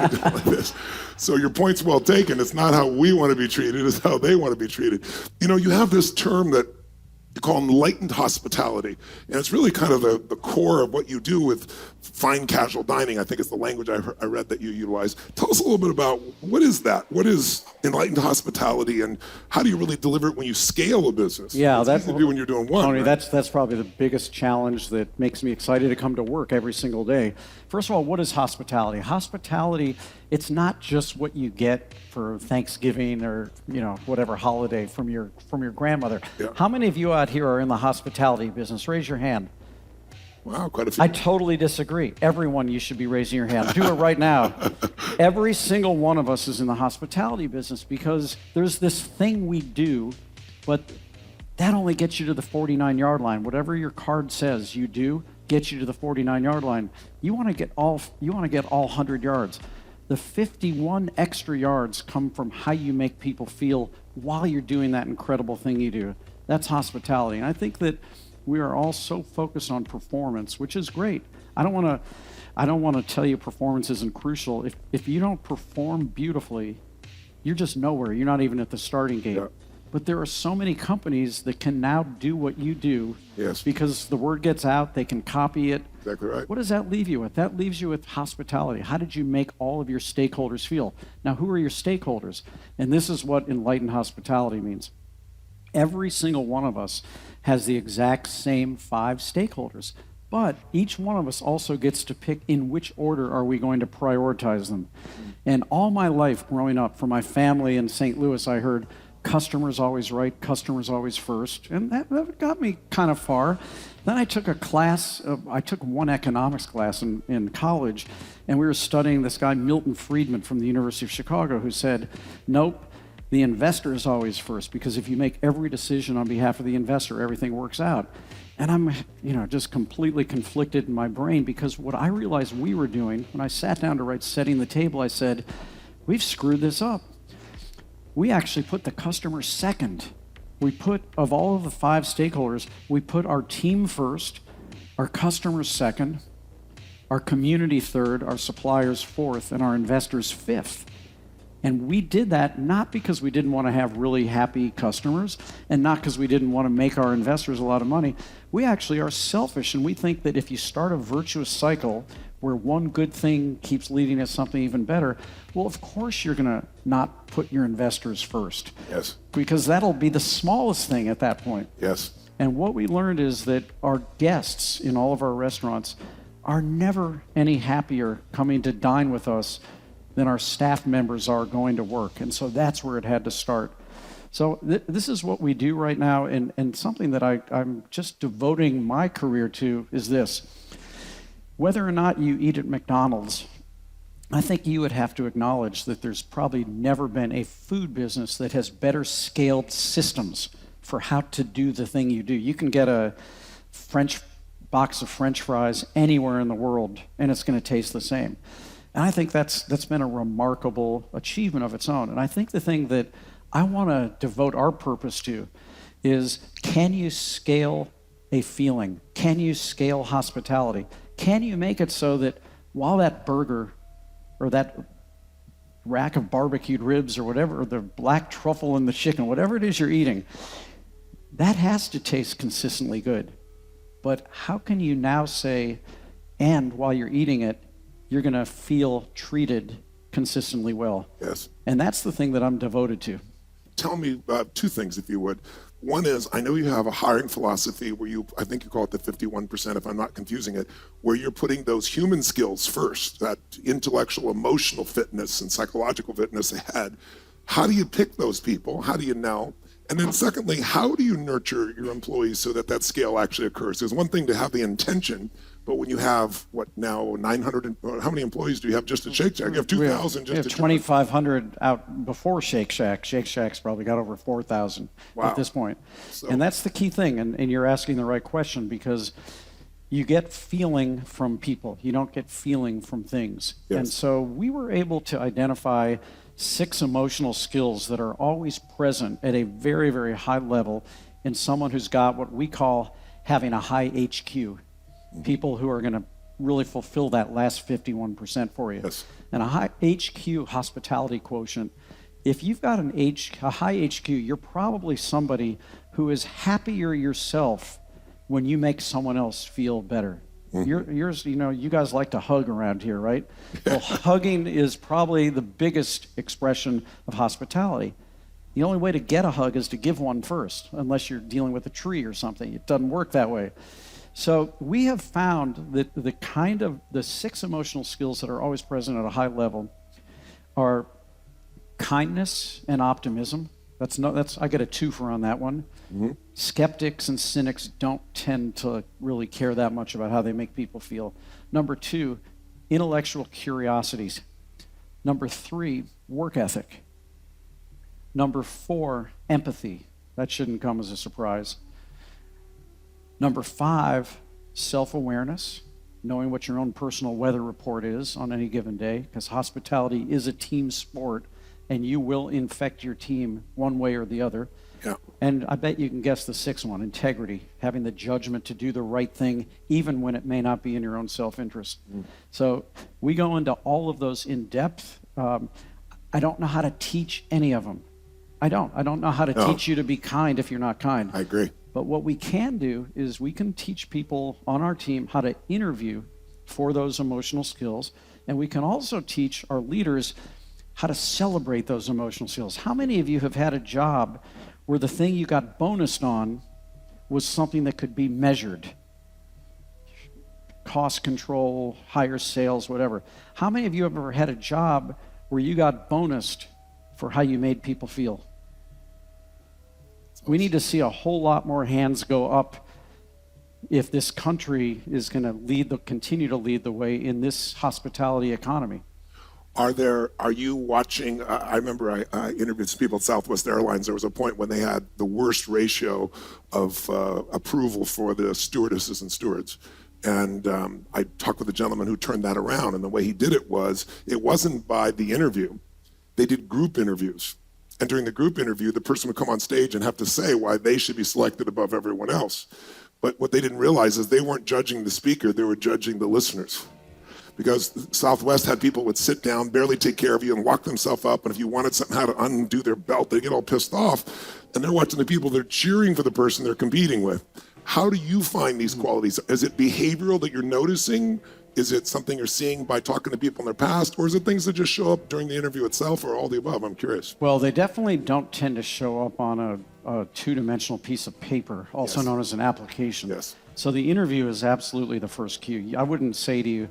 like this. So your point's well taken. It's not how we want to be treated, it's how they want to be treated. You know, you have this term that you call enlightened hospitality. And it's really kind of the core of what you do with fine casual dining, I think is the language I read that you utilize. Tell us a little bit about what is that? What is enlightened hospitality, and how do you really deliver it when you scale a business? Yeah, that's easy to do when you're doing one. Tony, right? that's probably the biggest challenge that makes me excited to come to work every single day. First of all, what is hospitality? Hospitality, it's not just what you get for Thanksgiving or whatever holiday from your grandmother. Yeah. How many of you out here are in the hospitality business? Raise your hand. Wow, quite a few. I totally disagree. Everyone, you should be raising your hand. Do it right now. Every single one of us is in the hospitality business because there's this thing we do, but that only gets you to the 49-yard line. Whatever your card says you do gets you to the 49-yard line. You want to get all 100 yards. The 51 extra yards come from how you make people feel while you're doing that incredible thing you do. That's hospitality. And I think that we are all so focused on performance, which is great. I don't want to tell you performance isn't crucial. If you don't perform beautifully, you're just nowhere. You're not even at the starting gate. Yeah. But there are so many companies that can now do what you do. Yes. Because the word gets out, they can copy it. Exactly right. What does that leave you with? That leaves you with hospitality. How did you make all of your stakeholders feel? Now, who are your stakeholders? And this is what enlightened hospitality means. Every single one of us has the exact same 5 stakeholders, but each one of us also gets to pick in which order are we going to prioritize them. And all my life growing up, from my family in St. Louis, I heard customers always right, customers always first, and that got me kind of far. Then I took I took one economics class in college, and we were studying this guy, Milton Friedman from the University of Chicago, who said, nope, the investor is always first, because if you make every decision on behalf of the investor, everything works out. And I'm, just completely conflicted in my brain, because what I realized we were doing, when I sat down to write Setting the Table, I said, we've screwed this up. We actually put the customer second. Of all of the 5 stakeholders, we put our team first, our customers second, our community third, our suppliers fourth, and our investors fifth. And we did that not because we didn't want to have really happy customers and not because we didn't want to make our investors a lot of money. We actually are selfish, and we think that if you start a virtuous cycle where one good thing keeps leading to something even better, well, of course you're going to not put your investors first. Yes. Because that'll be the smallest thing at that point. Yes. And what we learned is that our guests in all of our restaurants are never any happier coming to dine with us than our staff members are going to work. And so that's where it had to start. So this is what we do right now, and something that I'm just devoting my career to is this. Whether or not you eat at McDonald's, I think you would have to acknowledge that there's probably never been a food business that has better scaled systems for how to do the thing you do. You can get a box of French fries anywhere in the world, and it's going to taste the same. And I think that's been a remarkable achievement of its own. And I think the thing that I want to devote our purpose to is, can you scale a feeling? Can you scale hospitality? Can you make it so that while that burger or that rack of barbecued ribs or whatever, or the black truffle in the chicken, whatever it is you're eating, that has to taste consistently good. But how can you now say, and while you're eating it, you're going to feel treated consistently well? Yes. And that's the thing that I'm devoted to. Tell me 2 things, if you would. One is, I know you have a hiring philosophy where I think you call it the 51%, if I'm not confusing it, where you're putting those human skills first, that intellectual, emotional fitness and psychological fitness ahead. How do you pick those people? How do you know? And then secondly, how do you nurture your employees so that scale actually occurs? There's one thing to have the intention, but when you have, 900, how many employees do you have just at Shake Shack? You have 2,000 just at 2,500 out before Shake Shack. Shake Shack's probably got over 4,000 at this point. So, and that's the key thing, and you're asking the right question, because you get feeling from people. You don't get feeling from things. Yes. And so we were able to identify 6 emotional skills that are always present at a very, very high level in someone who's got what we call having a high HQ. People who are going to really fulfill that last 51% for you. Yes. And a high HQ, hospitality quotient, if you've got a high HQ, you're probably somebody who is happier yourself when you make someone else feel better. Yours, you guys like to hug around here, right? Well, hugging is probably the biggest expression of hospitality. The only way to get a hug is to give one first, unless you're dealing with a tree or something. It doesn't work that way. So we have found that the 6 emotional skills that are always present at a high level are kindness and optimism. I get a 2 on that one. Mm-hmm. Skeptics and cynics don't tend to really care that much about how they make people feel. Number 2, intellectual curiosities. Number 3, work ethic. Number 4, empathy. That shouldn't come as a surprise. Number 5, self-awareness, knowing what your own personal weather report is on any given day, because hospitality is a team sport, and you will infect your team one way or the other. Yeah. And I bet you can guess the 6th one, integrity, having the judgment to do the right thing, even when it may not be in your own self-interest. So we go into all of those in depth. I don't know how to teach any of them. I don't know how to teach you to be kind if you're not kind. I agree. But what we can do is we can teach people on our team how to interview for those emotional skills. And we can also teach our leaders how to celebrate those emotional skills. How many of you have had a job where the thing you got bonused on was something that could be measured? Cost control, higher sales, whatever. How many of you have ever had a job where you got bonused for how you made people feel? We need to see a whole lot more hands go up if this country is going to continue to lead the way in this hospitality economy. Are you watching? I remember I interviewed some people at Southwest Airlines. There was a point when they had the worst ratio of approval for the stewardesses and stewards. And I talked with a gentleman who turned that around. And the way he did it wasn't by the interview. They did group interviews. And during the group interview, the person would come on stage and have to say why they should be selected above everyone else. But what they didn't realize is they weren't judging the speaker, they were judging the listeners. Because Southwest had people would sit down, barely take care of you, and lock themselves up. And if you wanted something how to undo their belt, they get all pissed off. And they're watching the people, they're cheering for the person they're competing with. How do you find these qualities? Is it behavioral that you're noticing? Is it something you're seeing by talking to people in their past? Or is it things that just show up during the interview itself, or all the above? I'm curious. Well, they definitely don't tend to show up on a two-dimensional piece of paper, also known as an application. Yes. So the interview is absolutely the first cue. I wouldn't say to you,